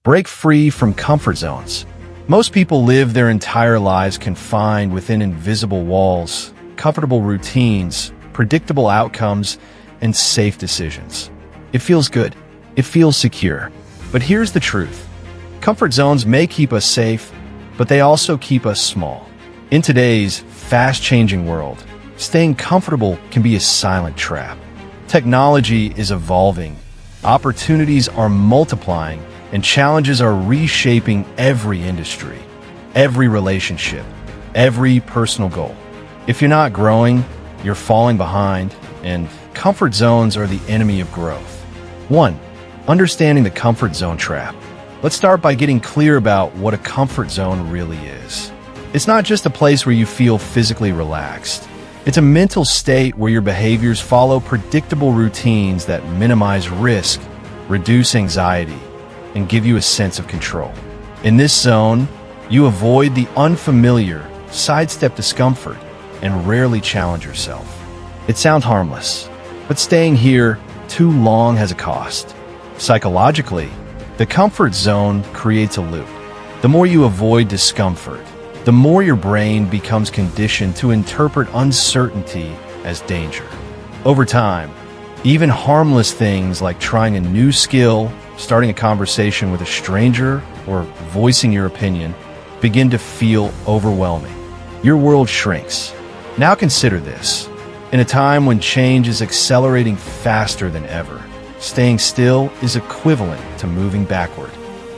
Break free from comfort zones. Most people live their entire lives confined within invisible walls, comfortable routines, predictable outcomes, and safe decisions. It feels good. It feels secure. But here's the truth. Comfort zones may keep us safe, but they also keep us small. In today's fast-changing world, staying comfortable can be a silent trap. Technology is evolving, opportunities are multiplying, and challenges are reshaping every industry, every relationship, every personal goal. If you're not growing, you're falling behind, and comfort zones are the enemy of growth. 1. Understanding the comfort zone trap. Let's start by getting clear about what a comfort zone really is. It's not just a place where you feel physically relaxed. It's a mental state where your behaviors follow predictable routines that minimize risk, reduce anxiety, and give you a sense of control. In this zone, you avoid the unfamiliar, sidestep discomfort, and rarely challenge yourself. It sounds harmless, but staying here too long has a cost. Psychologically, the comfort zone creates a loop. The more you avoid discomfort, the more your brain becomes conditioned to interpret uncertainty as danger. Over time, even harmless things like trying a new skill, starting a conversation with a stranger, or voicing your opinion begin to feel overwhelming. Your world shrinks. Now consider this. In a time when change is accelerating faster than ever, staying still is equivalent to moving backward.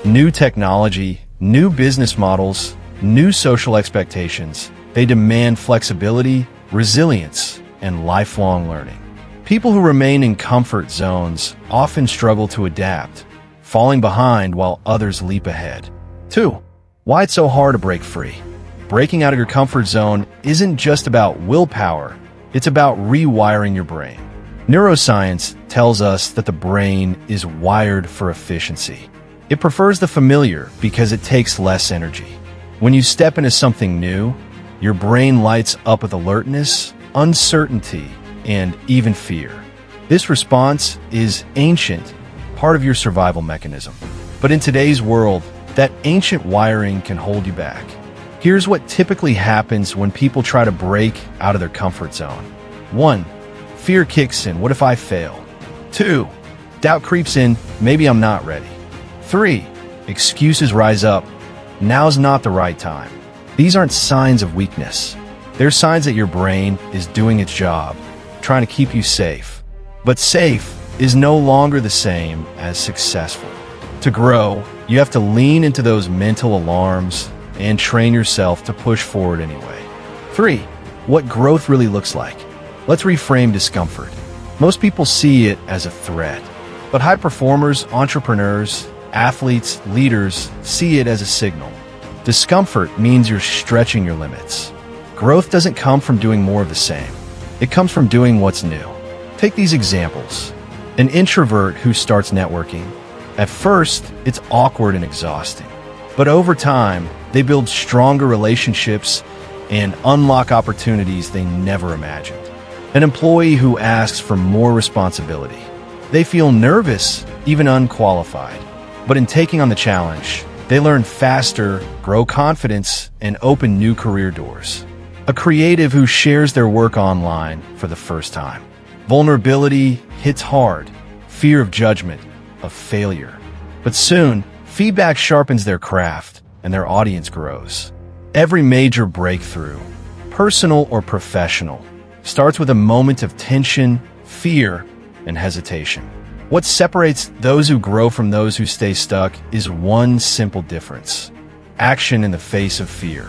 New technology, new business models, new social expectations, they demand flexibility, resilience, and lifelong learning. People who remain in comfort zones often struggle to adapt, falling behind while others leap ahead. 2. Why it's so hard to break free. Breaking out of your comfort zone isn't just about willpower, it's about rewiring your brain. Neuroscience tells us that the brain is wired for efficiency. It prefers the familiar because it takes less energy. When you step into something new, your brain lights up with alertness, uncertainty, and even fear. This response is ancient, part of your survival mechanism. But in today's world, that ancient wiring can hold you back. Here's what typically happens when people try to break out of their comfort zone. 1. Fear kicks in. What if I fail? 2. Doubt creeps in. Maybe I'm not ready. 3. Excuses rise up. Now's not the right time. These aren't signs of weakness. They're signs that your brain is doing its job, trying to keep you safe. But safe is no longer the same as successful. To grow, you have to lean into those mental alarms and train yourself to push forward anyway. 3. What growth really looks like. Let's reframe discomfort. Most people see it as a threat, but high performers, entrepreneurs, athletes, leaders see it as a signal. Discomfort means you're stretching your limits. Growth doesn't come from doing more of the same. It comes from doing what's new. Take these examples. An introvert who starts networking. At first, it's awkward and exhausting. But over time, they build stronger relationships and unlock opportunities they never imagined. An employee who asks for more responsibility. They feel nervous, even unqualified. But in taking on the challenge, they learn faster, grow confidence, and open new career doors. A creative who shares their work online for the first time. Vulnerability hits hard, fear of judgment, of failure. But soon, feedback sharpens their craft and their audience grows. Every major breakthrough, personal or professional, starts with a moment of tension, fear, and hesitation. What separates those who grow from those who stay stuck is one simple difference: action in the face of fear.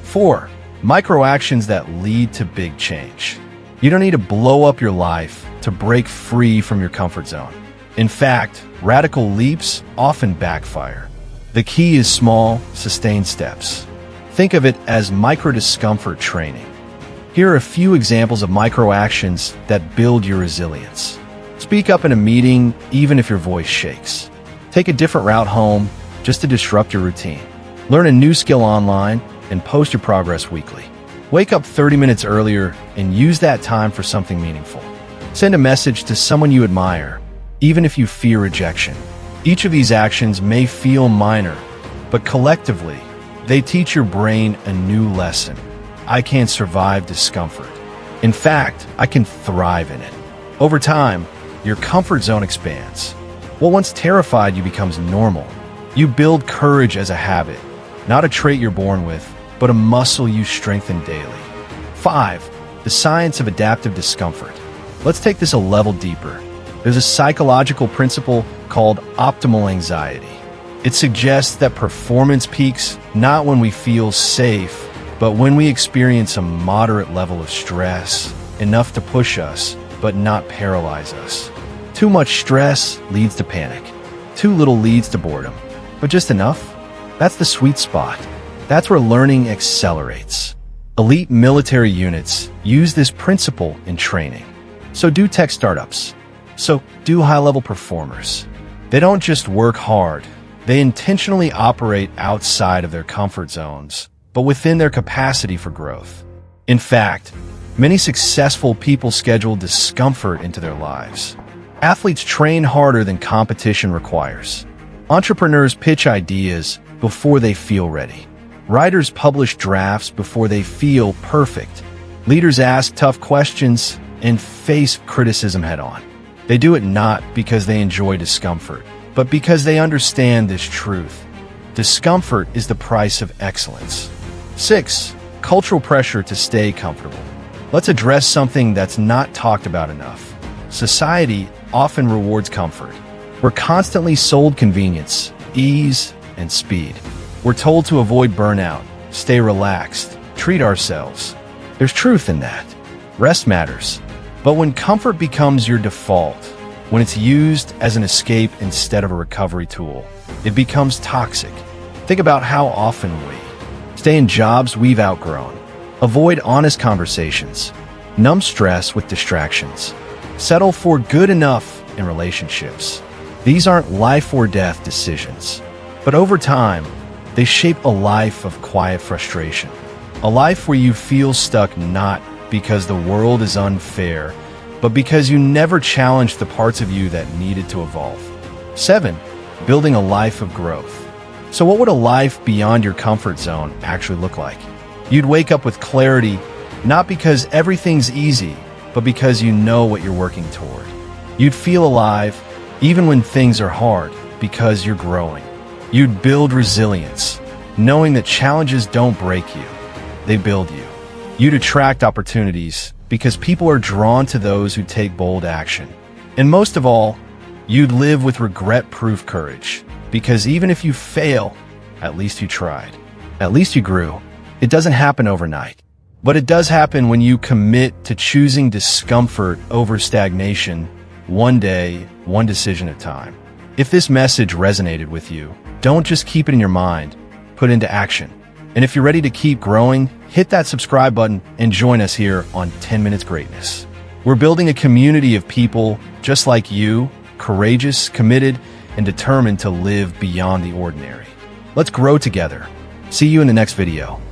4. Micro actions that lead to big change. You don't need to blow up your life to break free from your comfort zone. In fact, radical leaps often backfire. The key is small, sustained steps. Think of it as micro-discomfort training. Here are a few examples of micro-actions that build your resilience. Speak up in a meeting, even if your voice shakes. Take a different route home, just to disrupt your routine. Learn a new skill online and post your progress weekly. Wake up 30 minutes earlier and use that time for something meaningful. Send a message to someone you admire, even if you fear rejection. Each of these actions may feel minor, but collectively, they teach your brain a new lesson. I can't survive discomfort. In fact, I can thrive in it. Over time, your comfort zone expands. What once terrified you becomes normal. You build courage as a habit, not a trait you're born with, but a muscle you strengthen daily. 5. The science of adaptive discomfort. Let's take this a level deeper. There's a psychological principle called optimal anxiety. It suggests that performance peaks not when we feel safe, but when we experience a moderate level of stress, enough to push us, but not paralyze us. Too much stress leads to panic. Too little leads to boredom. But just enough? That's the sweet spot. That's where learning accelerates. Elite military units use this principle in training. So do tech startups. So do high-level performers. They don't just work hard. They intentionally operate outside of their comfort zones, but within their capacity for growth. In fact, many successful people schedule discomfort into their lives. Athletes train harder than competition requires. Entrepreneurs pitch ideas before they feel ready. Writers publish drafts before they feel perfect. Leaders ask tough questions and face criticism head-on. They do it not because they enjoy discomfort, but because they understand this truth. Discomfort is the price of excellence. 6. Cultural pressure to stay comfortable. Let's address something that's not talked about enough. Society often rewards comfort. We're constantly sold convenience, ease, and speed. We're told to avoid burnout, stay relaxed, treat ourselves. There's truth in that. Rest matters. But when comfort becomes your default, when it's used as an escape instead of a recovery tool, it becomes toxic. Think about how often we stay in jobs we've outgrown, avoid honest conversations, numb stress with distractions, settle for good enough in relationships. These aren't life or death decisions, but over time, they shape a life of quiet frustration, a life where you feel stuck not because the world is unfair, but because you never challenged the parts of you that needed to evolve. 7. Building a life of growth. So what would a life beyond your comfort zone actually look like? You'd wake up with clarity, not because everything's easy, but because you know what you're working toward. You'd feel alive, even when things are hard, because you're growing. You'd build resilience, knowing that challenges don't break you, they build you. You'd attract opportunities because people are drawn to those who take bold action. And most of all, you'd live with regret-proof courage, because even if you fail, at least you tried. At least you grew. It doesn't happen overnight, but it does happen when you commit to choosing discomfort over stagnation, one day, one decision at a time. If this message resonated with you, don't just keep it in your mind, put it into action. And if you're ready to keep growing, hit that subscribe button and join us here on 10 Minutes Greatness. We're building a community of people just like you, courageous, committed, and determined to live beyond the ordinary. Let's grow together. See you in the next video.